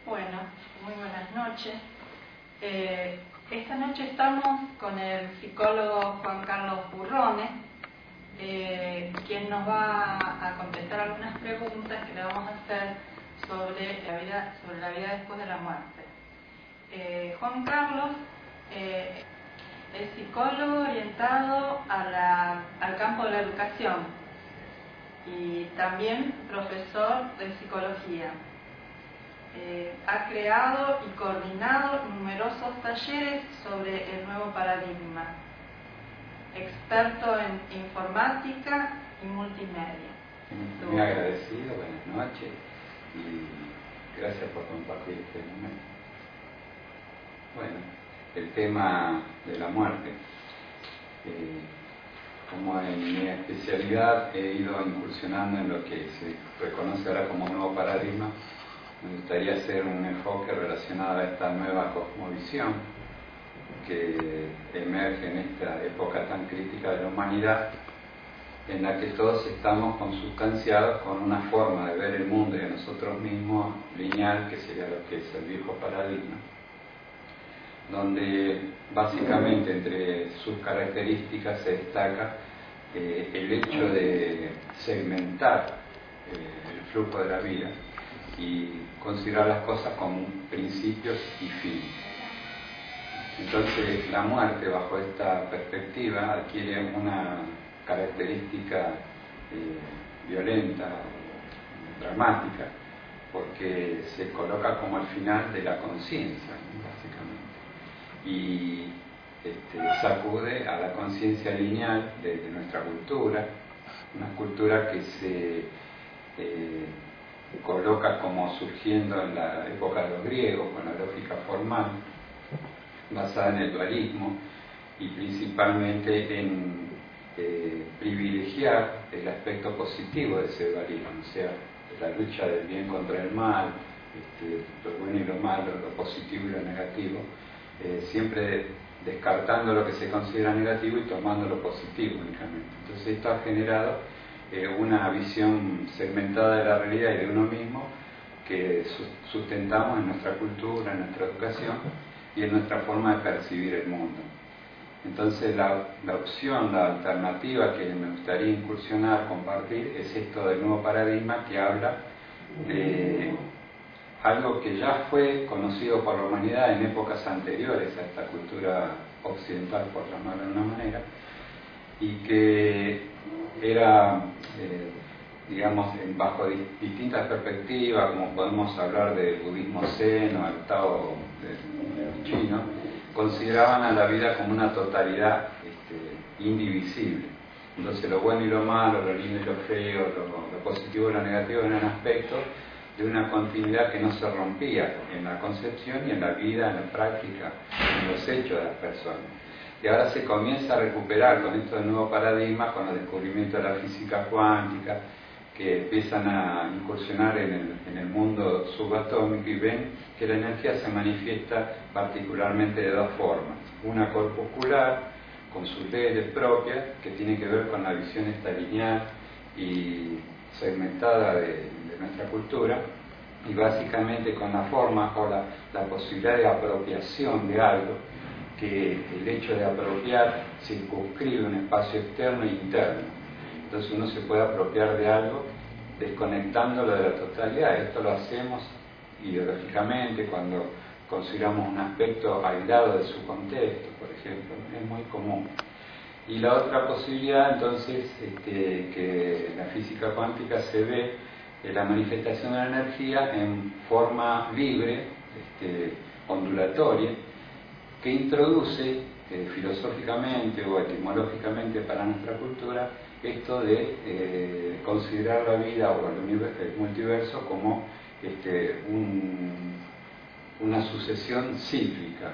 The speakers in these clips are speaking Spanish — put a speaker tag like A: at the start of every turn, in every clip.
A: Bueno, muy buenas noches. Esta noche estamos con el psicólogo Juan Carlos Burrone, quien nos va a contestar algunas preguntas que le vamos a hacer sobre la vida después de la muerte. Juan Carlos es psicólogo orientado al campo de la educación y también profesor de psicología. Ha creado y coordinado numerosos talleres sobre el nuevo paradigma, experto en informática y multimedia.
B: Muy agradecido, buenas noches y gracias por compartir este momento. Bueno, el tema de la muerte. Como en mi especialidad he ido incursionando en lo que se reconoce ahora como nuevo paradigma, me gustaría hacer un enfoque relacionado a esta nueva cosmovisión que emerge en esta época tan crítica de la humanidad, en la que todos estamos consustanciados con una forma de ver el mundo y a nosotros mismos lineal, que sería lo que es el viejo paradigma, donde básicamente entre sus características se destaca el hecho de segmentar el flujo de la vida y considerar las cosas como principios y fines. Entonces la muerte bajo esta perspectiva adquiere una característica violenta, dramática, porque se coloca como al final de la conciencia, básicamente, y sacude a la conciencia lineal de nuestra cultura, una cultura que se coloca como surgiendo en la época de los griegos, con la lógica formal, basada en el dualismo y principalmente en privilegiar el aspecto positivo de ese dualismo, o sea, la lucha del bien contra el mal, lo bueno y lo malo, lo positivo y lo negativo, siempre descartando lo que se considera negativo y tomando lo positivo únicamente. Entonces esto ha generado una visión segmentada de la realidad y de uno mismo que sustentamos en nuestra cultura, en nuestra educación y en nuestra forma de percibir el mundo. Entonces la opción, la alternativa que me gustaría incursionar, compartir, es esto del nuevo paradigma que habla de algo que ya fue conocido por la humanidad en épocas anteriores a esta cultura occidental, por llamarlo de una manera, y que era, digamos, bajo distintas perspectivas, como podemos hablar del budismo zen o el Tao chino, consideraban a la vida como una totalidad indivisible. Entonces lo bueno y lo malo, lo lindo y lo feo, lo positivo y lo negativo eran aspectos de una continuidad que no se rompía en la concepción y en la vida, en la práctica, en los hechos de las personas. Y ahora se comienza a recuperar con esto del nuevo paradigma, con el descubrimiento de la física cuántica, que empiezan a incursionar en el mundo subatómico y ven que la energía se manifiesta particularmente de dos formas. Una corpuscular, con sus leyes propias, que tiene que ver con la visión esta lineal y segmentada de nuestra cultura, y básicamente con la forma o la posibilidad de apropiación de algo, que el hecho de apropiar circunscribe un espacio externo e interno. Entonces uno se puede apropiar de algo desconectándolo de la totalidad. Esto lo hacemos ideológicamente cuando consideramos un aspecto aislado de su contexto, por ejemplo, es muy común. Y la otra posibilidad, entonces, que en la física cuántica se ve la manifestación de la energía en forma libre, ondulatoria, que introduce filosóficamente o etimológicamente para nuestra cultura esto de considerar la vida o el multiverso como una sucesión cíclica,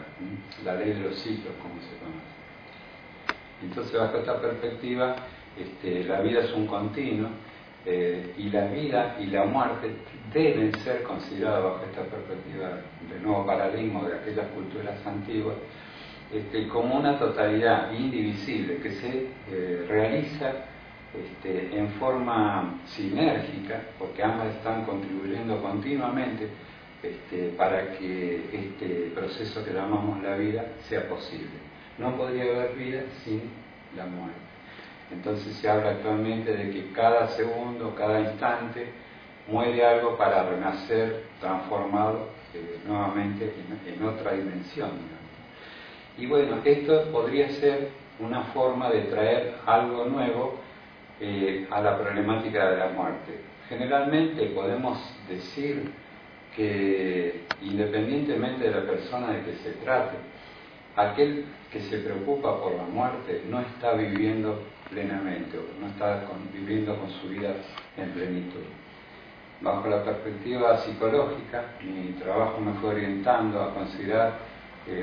B: la ley de los ciclos, como se conoce. Entonces, bajo esta perspectiva, la vida es un continuo, y la vida y la muerte deben ser consideradas bajo esta perspectiva del nuevo paradigma de aquellas culturas antiguas, como una totalidad indivisible que se realiza en forma sinérgica, porque ambas están contribuyendo continuamente para que este proceso que llamamos la vida sea posible. No podría haber vida sin la muerte. Entonces se habla actualmente de que cada segundo, cada instante, muere algo para renacer transformado nuevamente en otra dimensión, digamos. Y bueno, esto podría ser una forma de traer algo nuevo a la problemática de la muerte. Generalmente podemos decir que, independientemente de la persona de que se trate, aquel que se preocupa por la muerte no está viviendo plenamente, o no está viviendo con su vida en plenitud. Bajo la perspectiva psicológica, mi trabajo me fue orientando a considerar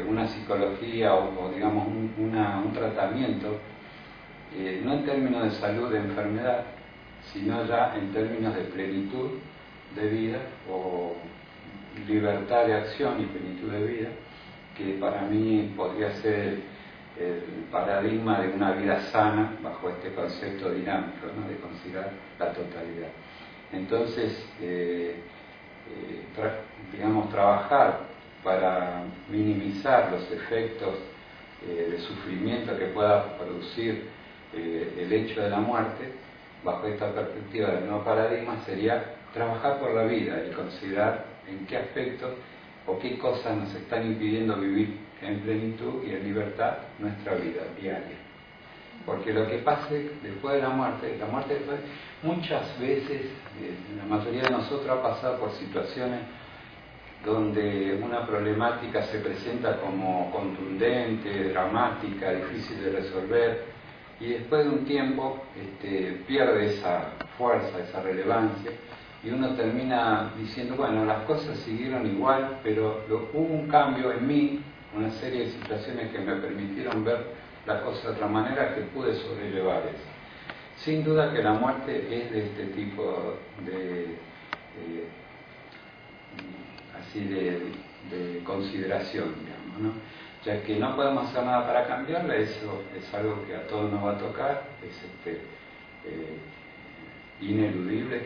B: una psicología o digamos un tratamiento, no en términos de salud, de enfermedad, sino ya en términos de plenitud de vida o libertad de acción y plenitud de vida, que para mí podría ser el paradigma de una vida sana bajo este concepto dinámico, ¿no?, de considerar la totalidad. Entonces, digamos, trabajar para minimizar los efectos de sufrimiento que pueda producir el hecho de la muerte, bajo esta perspectiva del nuevo paradigma, sería trabajar por la vida y considerar en qué aspectos o qué cosas nos están impidiendo vivir en plenitud y en libertad nuestra vida diaria. Porque lo que pase después de la muerte después, muchas veces, la mayoría de nosotros ha pasado por situaciones donde una problemática se presenta como contundente, dramática, difícil de resolver, y después de un tiempo pierde esa fuerza, esa relevancia, y uno termina diciendo, bueno, las cosas siguieron igual, pero hubo un cambio en mí, una serie de situaciones que me permitieron ver las cosas de otra manera, que pude sobrellevar eso. Sin duda que la muerte es de este tipo de consideración, digamos, ¿no? Ya que no podemos hacer nada para cambiarla, eso es algo que a todos nos va a tocar, es ineludible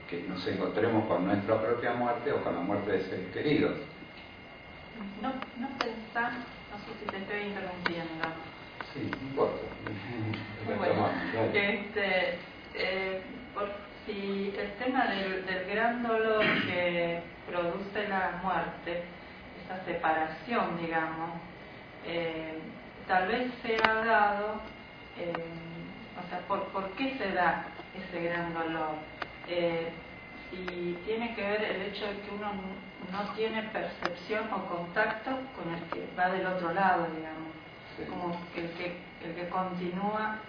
B: que nos encontremos con nuestra propia muerte o con la muerte de seres queridos.
A: No pensás, no sé si te estoy interrumpiendo.
B: Sí, no importa.
A: Bueno, si el tema del gran dolor que produce la muerte, esa separación, digamos, tal vez se ha dado, o sea, ¿por qué se da ese gran dolor? Si tiene que ver el hecho de que uno no tiene percepción o contacto con el que va del otro lado, digamos, sí, como el que continúa,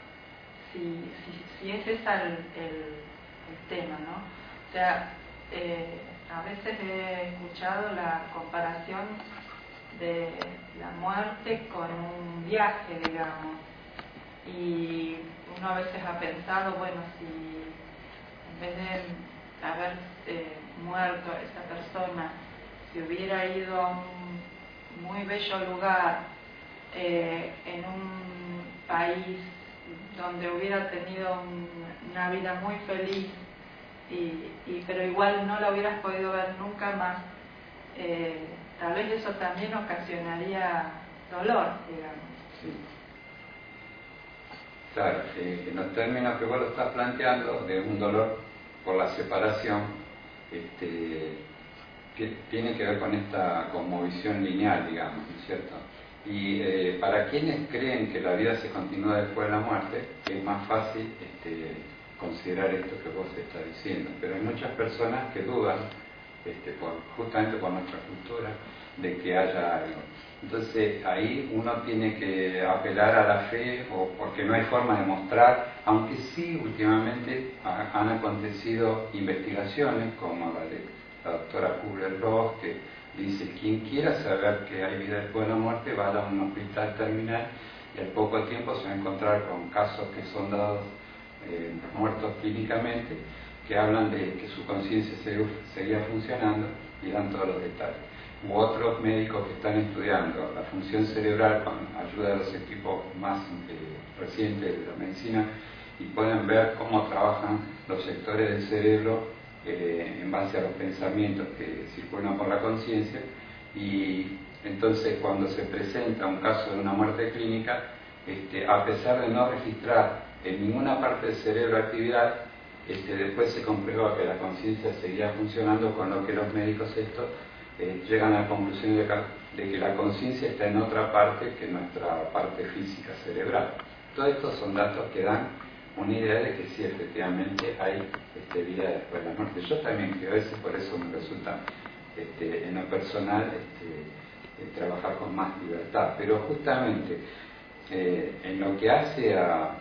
A: si ese es el tema, ¿no? O sea, a veces he escuchado la comparación de la muerte con un viaje, digamos, y uno a veces ha pensado, bueno, si en vez de haber muerto esa persona, si hubiera ido a un muy bello lugar, en un país donde hubiera tenido una vida muy feliz, pero igual no la hubieras podido ver nunca más, tal vez eso también ocasionaría dolor, digamos.
B: Sí. Claro, en los términos que vos lo estás planteando, de un dolor por la separación, que tiene que ver con esta cosmovisión lineal, digamos, ¿no es cierto? Y para quienes creen que la vida se continúa después de la muerte, es más fácil considerar esto que vos estás diciendo. Pero hay muchas personas que dudan, justamente por nuestra cultura, de que haya algo. Entonces ahí uno tiene que apelar a la fe, o porque no hay forma de mostrar, aunque sí últimamente han acontecido investigaciones como la de la doctora Kubler-Ross, que dice: quien quiera saber que hay vida después de la muerte, vaya a un hospital terminal y al poco tiempo se va a encontrar con casos que son dados muertos clínicamente, que hablan de que su conciencia seguía funcionando y dan todos los detalles. U otros médicos que están estudiando la función cerebral con ayuda de los equipos más recientes de la medicina, y pueden ver cómo trabajan los sectores del cerebro en base a los pensamientos que circulan por la conciencia, y entonces cuando se presenta un caso de una muerte clínica, a pesar de no registrar en ninguna parte del cerebro actividad, después se comprueba que la conciencia seguía funcionando, con lo que los médicos llegan a la conclusión de que la conciencia está en otra parte que nuestra parte física cerebral. Todos estos son datos que dan una idea de que sí, efectivamente hay vida después de la muerte. Yo también creo eso, por eso me resulta en lo personal trabajar con más libertad, pero justamente en lo que hace al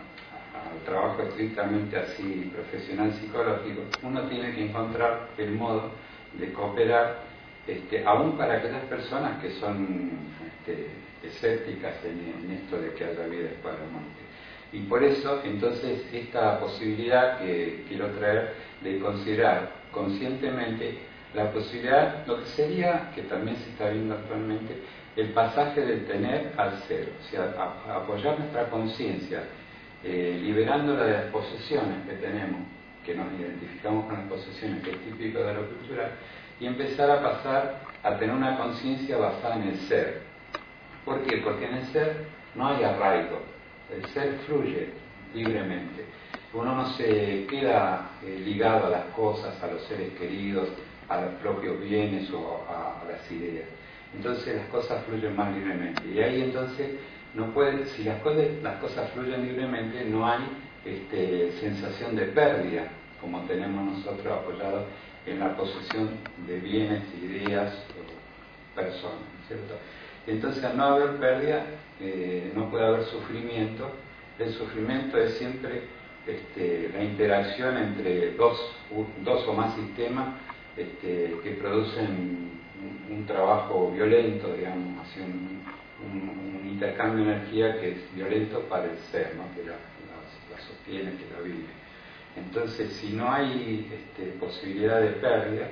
B: trabajo estrictamente así profesional psicológico, uno tiene que encontrar el modo de cooperar aún para aquellas personas que son escépticas en esto de que haya vida después de la muerte. Y por eso, entonces, esta posibilidad que quiero traer de considerar conscientemente la posibilidad, lo que sería, que también se está viendo actualmente, el pasaje del tener al ser, o sea, apoyar nuestra conciencia, liberándola de las posesiones que tenemos, que nos identificamos con las posesiones, que es típico de lo cultural, y empezar a pasar a tener una conciencia basada en el ser. ¿Por qué? Porque en el ser no hay arraigo, el ser fluye libremente. Uno no se queda ligado a las cosas, a los seres queridos, a los propios bienes o a las ideas. Entonces las cosas fluyen más libremente. Y ahí entonces no puede, si las cosas fluyen libremente, no hay sensación de pérdida, como tenemos nosotros apoyados en la posesión de bienes, ideas o personas, ¿cierto? Entonces, al no haber pérdida, no puede haber sufrimiento. El sufrimiento es siempre la interacción entre dos o más sistemas que producen un trabajo violento, digamos, así un intercambio de energía que es violento para el ser, ¿no? Que la sostiene, que la vive. Entonces, si no hay posibilidad de pérdida,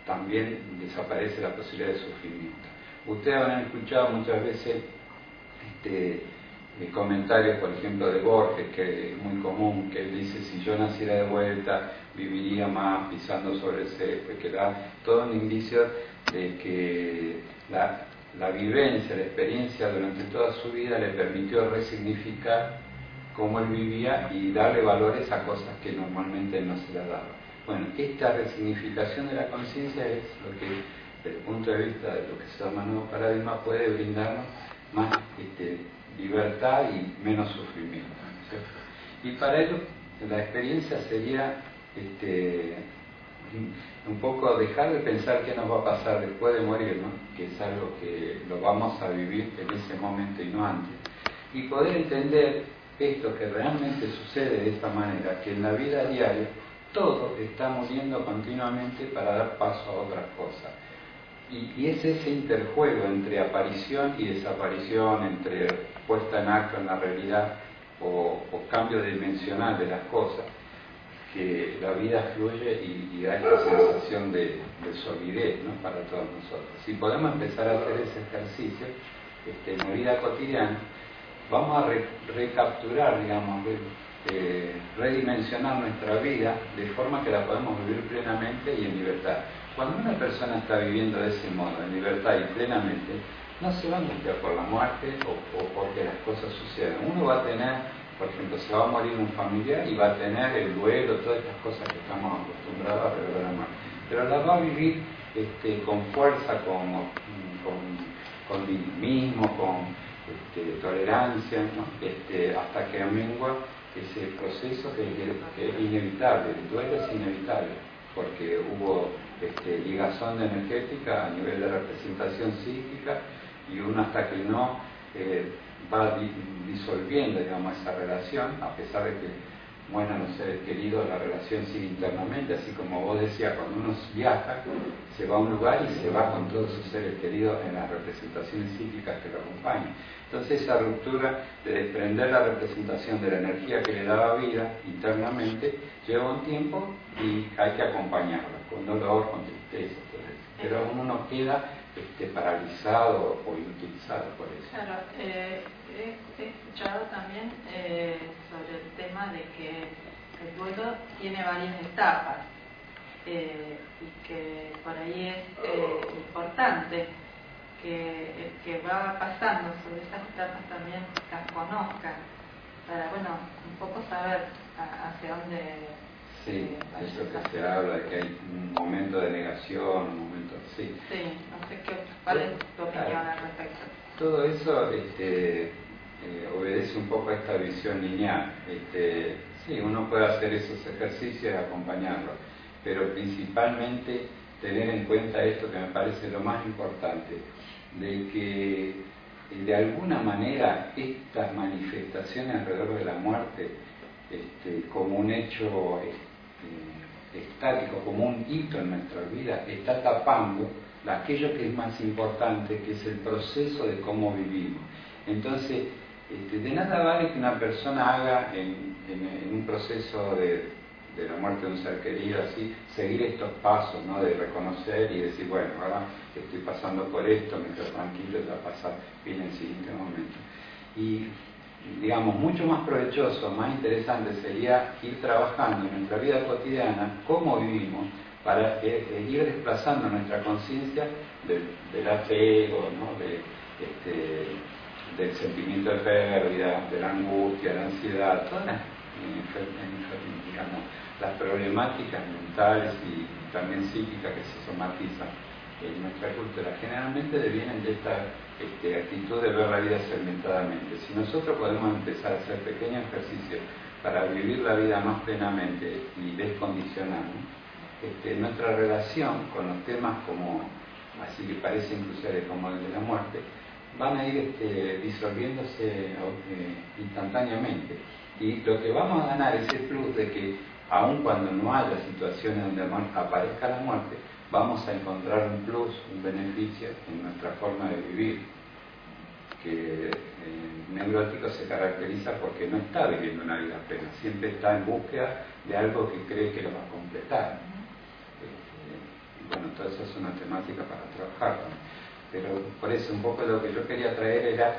B: también desaparece la posibilidad de sufrimiento. Ustedes habrán escuchado muchas veces comentarios, por ejemplo, de Borges, que es muy común, que él dice: si yo naciera de vuelta, viviría más pisando sobre el césped, que da todo un indicio de que la vivencia, la experiencia durante toda su vida le permitió resignificar cómo él vivía y darle valores a cosas que normalmente no se le daba. Bueno, esta resignificación de la conciencia es lo que, desde el punto de vista de lo que se llama nuevo paradigma, puede brindarnos más libertad y menos sufrimiento, ¿cierto? Y para ello la experiencia sería un poco dejar de pensar qué nos va a pasar después de morir, ¿no? Que es algo que lo vamos a vivir en ese momento y no antes, y poder entender esto que realmente sucede de esta manera, que en la vida diaria todo está muriendo continuamente para dar paso a otras cosas. Y es ese interjuego entre aparición y desaparición, entre puesta en acto en la realidad o cambio dimensional de las cosas, que la vida fluye y da esta sensación de solidez, ¿no? Para todos nosotros. Si podemos empezar a hacer ese ejercicio en la vida cotidiana, vamos a recapturar, digamos, redimensionar nuestra vida de forma que la podemos vivir plenamente y en libertad. Cuando una persona está viviendo de ese modo, en libertad y plenamente, no se va a angustiar por la muerte o porque las cosas sucedan. Uno va a tener, por ejemplo, se va a morir un familiar y va a tener el duelo, todas estas cosas que estamos acostumbrados a recordar la muerte. Pero la va a vivir con fuerza, con dinamismo, con tolerancia, ¿no? Hasta que amengua ese proceso que es inevitable. El duelo es inevitable porque hubo ligazón energética a nivel de representación psíquica, y uno, hasta que no va disolviendo, digamos, esa relación, a pesar de que mueran los seres queridos, la relación sigue internamente, así como vos decías, cuando uno viaja, se va a un lugar y se va con todos sus seres queridos en las representaciones psíquicas que lo acompañan. Entonces, esa ruptura de desprender la representación de la energía que le daba vida internamente lleva un tiempo y hay que acompañarla con dolor, con tristeza, pero uno no queda paralizado o inutilizado por eso.
A: Claro, he escuchado también sobre el tema de que el duelo tiene varias etapas. y que por ahí es importante que el que va pasando sobre estas etapas también las conozca, para, bueno, un poco saber hacia dónde...
B: Sí, eso que se habla, de que hay un momento de negación, un momento... Sí,
A: no sé cuál es tu opinión al respecto.
B: Todo eso obedece un poco a esta visión lineal. Sí, uno puede hacer esos ejercicios y acompañarlo, pero principalmente tener en cuenta esto que me parece lo más importante, de que de alguna manera estas manifestaciones alrededor de la muerte, como un hecho estático, como un hito en nuestra vida, está tapando aquello que es más importante, que es el proceso de cómo vivimos. Entonces, de nada vale que una persona haga en un proceso de la muerte de un ser querido, así, seguir estos pasos, ¿no? De reconocer y decir, bueno, ahora estoy pasando por esto, me quedo tranquilo, ya va a pasar bien en el siguiente momento. Y, digamos, mucho más provechoso, más interesante sería ir trabajando en nuestra vida cotidiana cómo vivimos, para ir desplazando nuestra conciencia del apego, ¿no? Del sentimiento de pérdida, de la angustia, de la ansiedad, todas las, digamos, las problemáticas mentales y también psíquicas que se somatizan en nuestra cultura, generalmente devienen de esta actitud de ver la vida segmentadamente. Si nosotros podemos empezar a hacer pequeños ejercicios para vivir la vida más plenamente y descondicionarnos, nuestra relación con los temas como, así que parecen cruciales como el de la muerte, van a ir disolviéndose instantáneamente. Y lo que vamos a ganar es el plus de que, aun cuando no haya situaciones donde aparezca la muerte, vamos a encontrar un plus, un beneficio en nuestra forma de vivir, que el neurótico se caracteriza porque no está viviendo una vida plena, siempre está en búsqueda de algo que cree que lo va a completar. Bueno, todo eso es una temática para trabajar, ¿no? Pero por eso un poco lo que yo quería traer era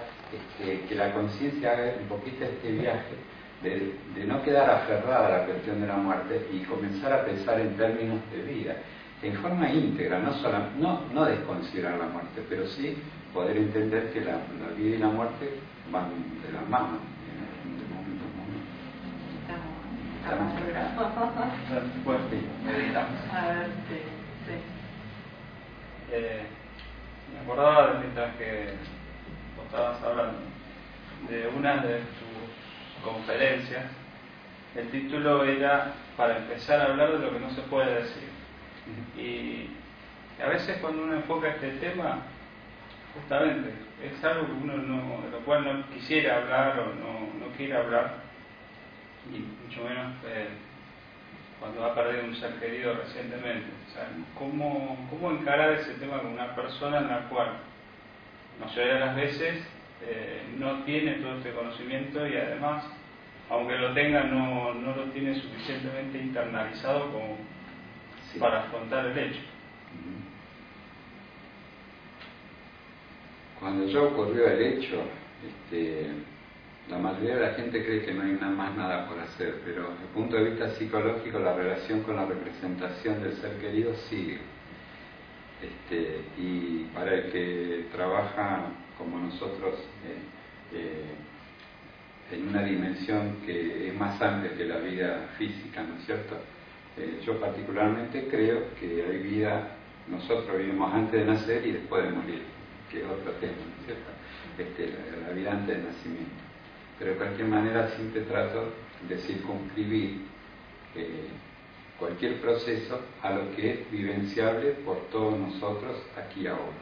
B: que la conciencia haga un poquito este viaje de no quedar aferrada a la cuestión de la muerte y comenzar a pensar en términos de vida, en forma íntegra, no desconsiderar la muerte, pero sí poder entender que la vida y la muerte van de la mano.
C: Pues meditamos.
A: A ver, sí.
C: Me acordaba mientras que vos estabas hablando de una de tus conferencias. El título era para empezar a hablar de lo que no se puede decir. Y a veces cuando uno enfoca este tema, justamente es algo que uno de lo cual no quisiera hablar o no quiere hablar, y mucho menos cuando ha perdido un ser querido recientemente. O sea, ¿cómo encarar ese tema con una persona en la cual la mayoría de las veces no tiene todo este conocimiento y además, aunque lo tenga, no lo tiene suficientemente internalizado como para afrontar el hecho?
B: Cuando ya ocurrió el hecho, la mayoría de la gente cree que no hay más nada por hacer, pero desde el punto de vista psicológico la relación con la representación del ser querido sigue. Y para el que trabaja como nosotros en una dimensión que es más amplia que la vida física, ¿no es cierto? Yo particularmente creo que hay vida, nosotros vivimos antes de nacer y después de morir, que es otro tema, ¿no es cierto? La vida antes del nacimiento. Pero de cualquier manera siempre trato de circunscribir cualquier proceso a lo que es vivenciable por todos nosotros aquí y ahora.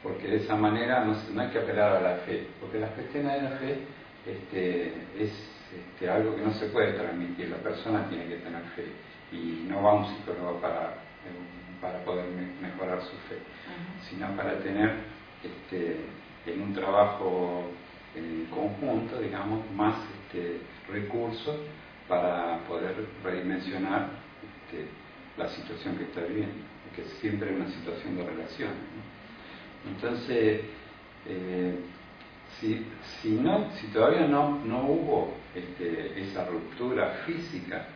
B: Porque de esa manera no hay que apelar a la fe, porque las cuestiones de la fe es algo que no se puede transmitir, la persona tiene que tener fe y no va a un psicólogo para poder mejorar su fe, sino para tener en un trabajo en conjunto, digamos, más recursos para poder redimensionar la situación que está viviendo, que siempre es una situación de relación, ¿no? Entonces, si todavía no hubo esa ruptura física,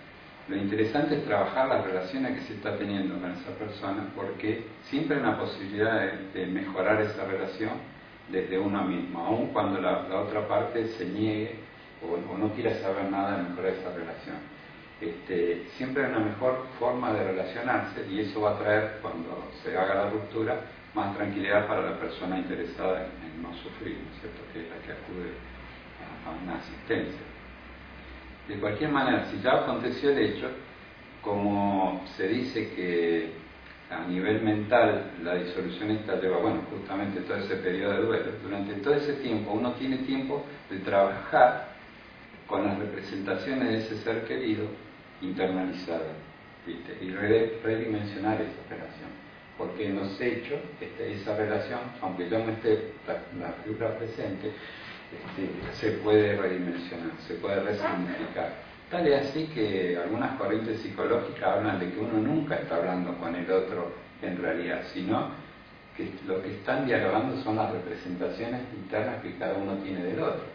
B: Lo interesante es trabajar las relaciones que se está teniendo con esa persona, porque siempre hay una posibilidad de mejorar esa relación desde uno mismo, aun cuando la otra parte se niegue o no quiera saber nada de mejorar esa relación. Siempre hay una mejor forma de relacionarse, y eso va a traer, cuando se haga la ruptura, más tranquilidad para la persona interesada en no sufrir, ¿no es cierto?, que es la que acude a una asistencia. De cualquier manera, si ya aconteció el hecho, como se dice que a nivel mental la disolución esta lleva, justamente todo ese periodo de duelo, durante todo ese tiempo uno tiene tiempo de trabajar con las representaciones de ese ser querido internalizadas, ¿viste? Y redimensionar esa relación, porque en los hechos esa relación, aunque ya no esté la figura presente, se puede redimensionar, se puede resignificar. Tal es así que algunas corrientes psicológicas hablan de que uno nunca está hablando con el otro en realidad, sino que lo que están dialogando son las representaciones internas que cada uno tiene del otro.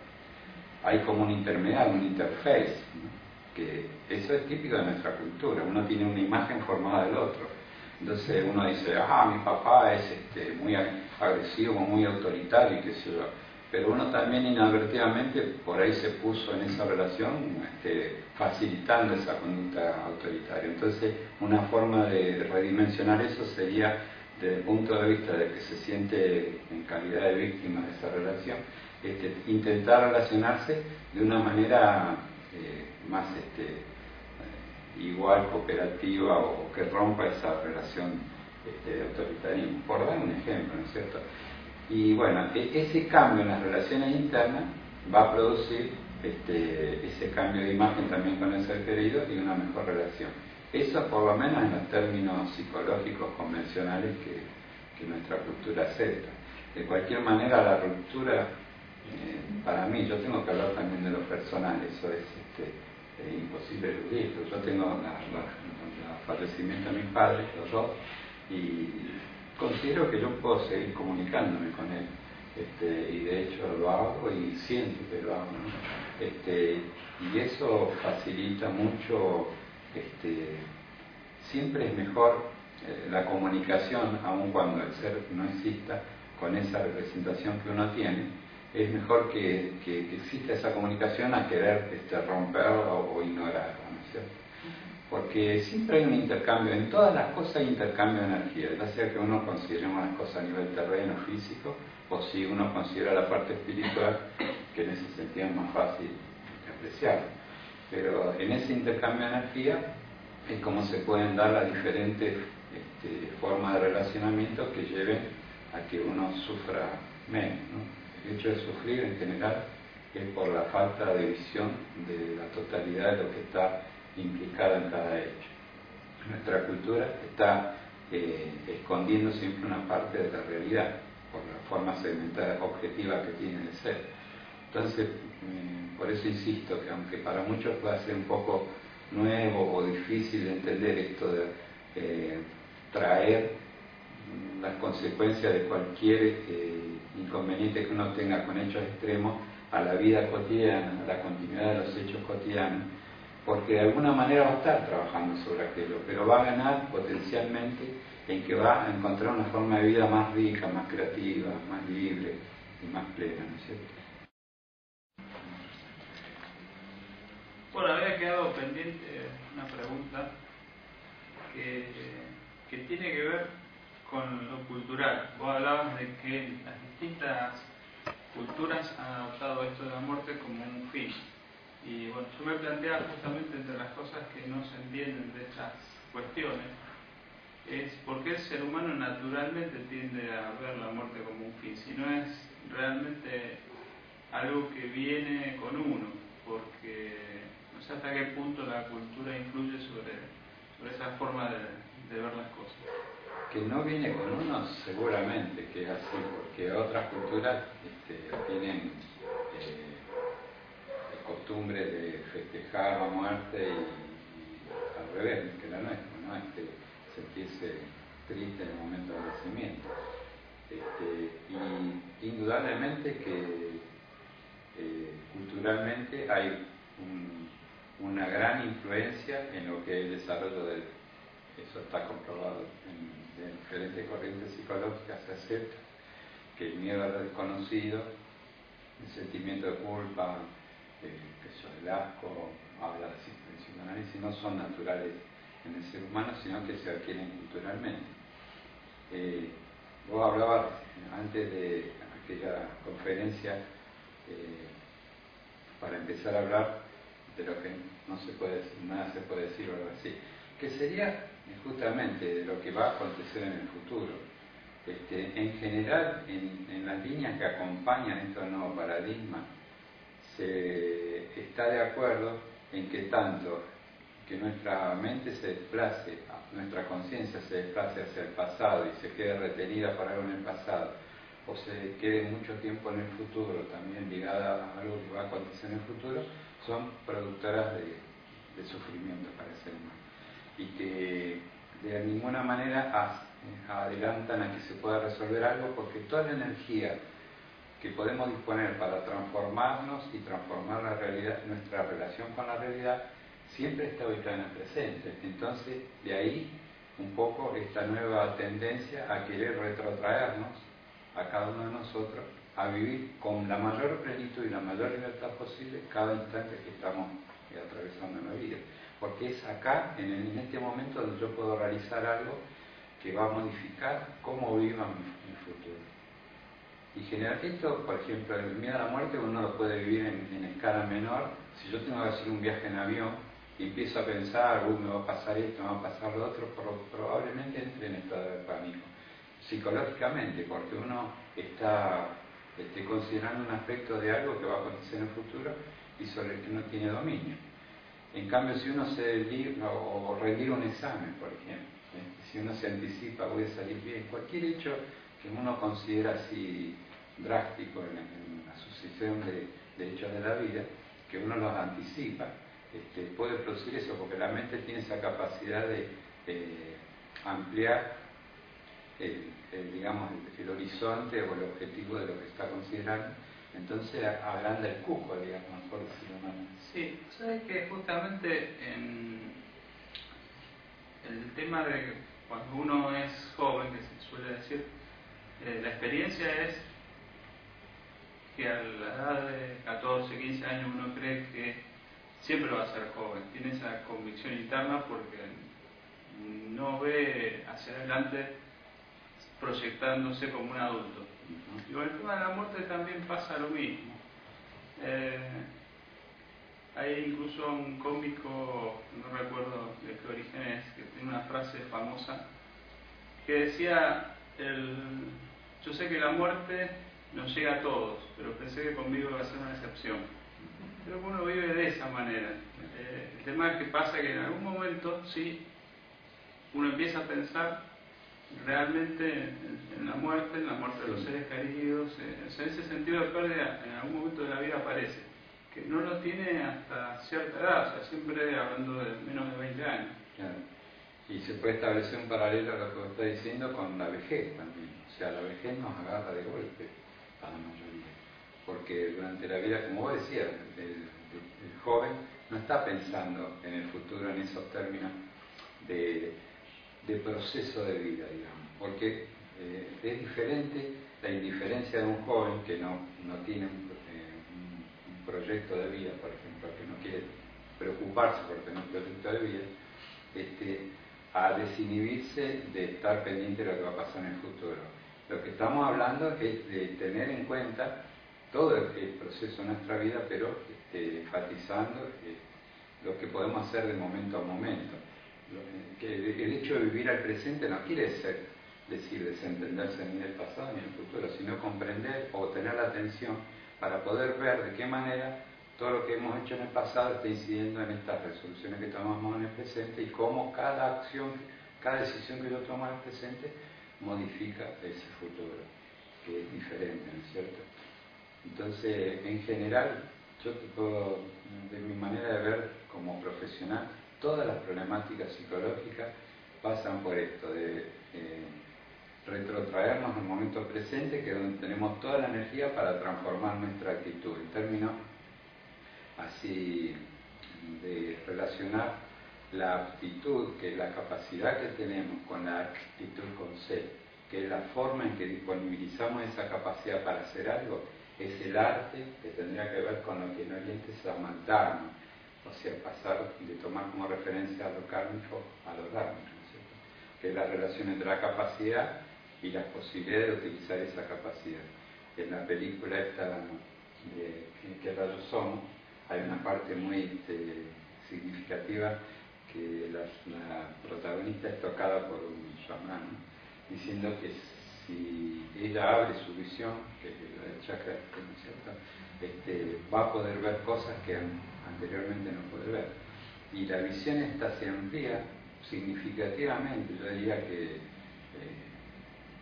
B: Hay como un intermediario, un interface, ¿no?, que eso es típico de nuestra cultura. Uno tiene una imagen formada del otro. Entonces uno dice, mi papá es muy agresivo, muy autoritario, y qué sé yo. Pero uno también inadvertidamente por ahí se puso en esa relación facilitando esa conducta autoritaria. Entonces una forma de redimensionar eso sería, desde el punto de vista de que se siente en calidad de víctima de esa relación, intentar relacionarse de una manera más igual, cooperativa, o que rompa esa relación de autoritarismo, por dar un ejemplo, ¿no es cierto? Y bueno, ese cambio en las relaciones internas va a producir ese cambio de imagen también con el ser querido y una mejor relación. Eso por lo menos en los términos psicológicos convencionales que nuestra cultura acepta. De cualquier manera, la ruptura, para mí, yo tengo que hablar también de lo personal, eso es imposible eludirlo. Yo tengo el fallecimiento de mis padres, los dos, y considero que yo puedo seguir comunicándome con él, y de hecho lo hago y siento que lo hago, ¿no? Y eso facilita mucho, siempre es mejor la comunicación, aun cuando el ser no exista, con esa representación que uno tiene. Es mejor que exista esa comunicación a querer romperla o ignorarla, ¿no es cierto? Porque siempre hay un intercambio, en todas las cosas hay intercambio de energía, ya sea que uno considere las cosas a nivel terreno, físico, o si uno considera la parte espiritual, que en ese sentido es más fácil de apreciar. Pero en ese intercambio de energía es como se pueden dar las diferentes formas de relacionamiento que lleven a que uno sufra menos, ¿no? El hecho de sufrir en general es por la falta de visión de la totalidad de lo que está implicado en cada hecho. Nuestra cultura está escondiendo siempre una parte de la realidad por la forma segmentada objetiva que tiene de ser. Entonces, por eso insisto que aunque para muchos pueda ser un poco nuevo o difícil de entender esto de traer las consecuencias de cualquier inconveniente que uno tenga con hechos extremos a la vida cotidiana, a la continuidad de los hechos cotidianos, porque de alguna manera va a estar trabajando sobre aquello, pero va a ganar potencialmente en que va a encontrar una forma de vida más rica, más creativa, más libre y más plena, ¿no es cierto?
C: Bueno, había quedado pendiente una pregunta que tiene que ver con lo cultural. Vos hablabas de que las distintas culturas han adoptado esto de la muerte como un fin. Y bueno, yo me planteaba justamente entre las cosas que no se entienden de estas cuestiones, es por qué el ser humano naturalmente tiende a ver la muerte como un fin, si no es realmente algo que viene con uno, porque no sé hasta qué punto la cultura influye sobre esa forma de ver las cosas.
B: Que no viene con uno, seguramente que es así, porque otras culturas tienen costumbre de festejar la muerte y al revés que la nuestra, ¿no? Sentirse triste en el momento del nacimiento. Y indudablemente que culturalmente hay una gran influencia en lo que es el desarrollo del, eso está comprobado en diferentes corrientes psicológicas, se acepta que el miedo a lo desconocido, el sentimiento de culpa, el asco, habla de psicoanálisis, no son naturales en el ser humano, sino que se adquieren culturalmente. Vos hablabas antes de aquella conferencia para empezar a hablar de lo que no se puede decir, nada se puede decir o algo así, que sería justamente de lo que va a acontecer en el futuro. En general, en las líneas que acompañan este nuevo paradigma, se está de acuerdo en que tanto que nuestra mente se desplace, nuestra conciencia se desplace hacia el pasado y se quede retenida por algo en el pasado, o se quede mucho tiempo en el futuro, también ligada a algo que va a acontecer en el futuro, son productoras de sufrimiento para el ser humano. Y que de ninguna manera adelantan a que se pueda resolver algo, porque toda la energía que podemos disponer para transformarnos y transformar la realidad, nuestra relación con la realidad, siempre está ubicada en el presente. Entonces, de ahí un poco esta nueva tendencia a querer retrotraernos a cada uno de nosotros a vivir con la mayor plenitud y la mayor libertad posible cada instante que estamos atravesando en la vida. Porque es acá, en este momento, donde yo puedo realizar algo que va a modificar cómo viva mi futuro. Y generar esto, por ejemplo, el miedo a la muerte uno lo puede vivir en escala menor. Si yo tengo que hacer un viaje en avión y empiezo a pensar, me va a pasar esto, me va a pasar lo otro, probablemente entre en estado de pánico, psicológicamente, porque uno está considerando un aspecto de algo que va a acontecer en el futuro y sobre el que no tiene dominio. En cambio, si uno se dedica o rendir un examen, por ejemplo, si uno se anticipa, voy a salir bien, cualquier hecho que uno considera así drástico en la sucesión de hechos de la vida, que uno los anticipa, puede producir eso, porque la mente tiene esa capacidad de ampliar digamos, el horizonte o el objetivo de lo que está considerando. Entonces agranda el cuco, digamos, por decirlo mal.
C: Sí, sabes que justamente en el tema de que cuando uno es joven, que se suele decir, la experiencia es que a la edad de 14, 15 años uno cree que siempre va a ser joven, tiene esa convicción interna porque no ve hacia adelante proyectándose como un adulto. Y con el tema de la muerte también pasa lo mismo. Hay incluso un cómico, no recuerdo de qué origen es, que tiene una frase famosa que decía, yo sé que la muerte nos llega a todos, pero pensé que conmigo iba a ser una excepción. Pero uno vive de esa manera. El tema es que pasa que en algún momento sí uno empieza a pensar realmente en la muerte de los seres queridos. O sea, ese sentido de pérdida en algún momento de la vida aparece, que no lo tiene hasta cierta edad, o sea, siempre hablando de menos de 20 años.
B: Claro. Y se puede establecer un paralelo a lo que vos estás diciendo con la vejez también. O sea, la vejez nos agarra de golpe a la mayoría. Porque durante la vida, como vos decías, el joven no está pensando en el futuro en esos términos de proceso de vida, digamos. Porque es diferente la indiferencia de un joven que no tiene un proyecto de vida, por ejemplo, que no quiere preocuparse por tener un proyecto de vida, a desinhibirse de estar pendiente de lo que va a pasar en el futuro. Lo que estamos hablando es de tener en cuenta todo el proceso de nuestra vida, pero enfatizando lo que podemos hacer de momento a momento. Que el hecho de vivir al presente no quiere decir desentenderse ni del pasado ni del futuro, sino comprender o tener la atención para poder ver de qué manera todo lo que hemos hecho en el pasado está incidiendo en estas resoluciones que tomamos en el presente y cómo cada acción, cada decisión que yo tomo en el presente modifica ese futuro, que es diferente, ¿no es cierto? Entonces, en general, yo te puedo, de mi manera de ver como profesional, todas las problemáticas psicológicas pasan por esto, de retrotraernos al momento presente, que es donde tenemos toda la energía para transformar nuestra actitud, en términos así de relacionar la aptitud, que es la capacidad que tenemos, con la actitud con C, que es la forma en que disponibilizamos esa capacidad para hacer algo, es el arte que tendría que ver con lo que en Oriente se llama dharma, o sea, pasar de tomar como referencia a lo kármico a lo dharma, ¿no es cierto? Que es la relación entre la capacidad y las posibilidades de utilizar esa capacidad. En la película esta de ¿Qué rayos somos? Hay una parte muy significativa que la protagonista es tocada por un chamán, ¿no? Diciendo que si ella abre su visión, que es la del chakra, ¿no es cierto? Va a poder ver cosas que anteriormente no puede ver. Y la visión esta se amplía significativamente, yo diría que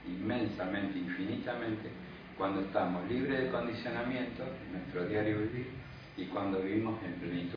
B: inmensamente, infinitamente, cuando estamos libres de condicionamiento en nuestro diario vivir y cuando vivimos en plenitud.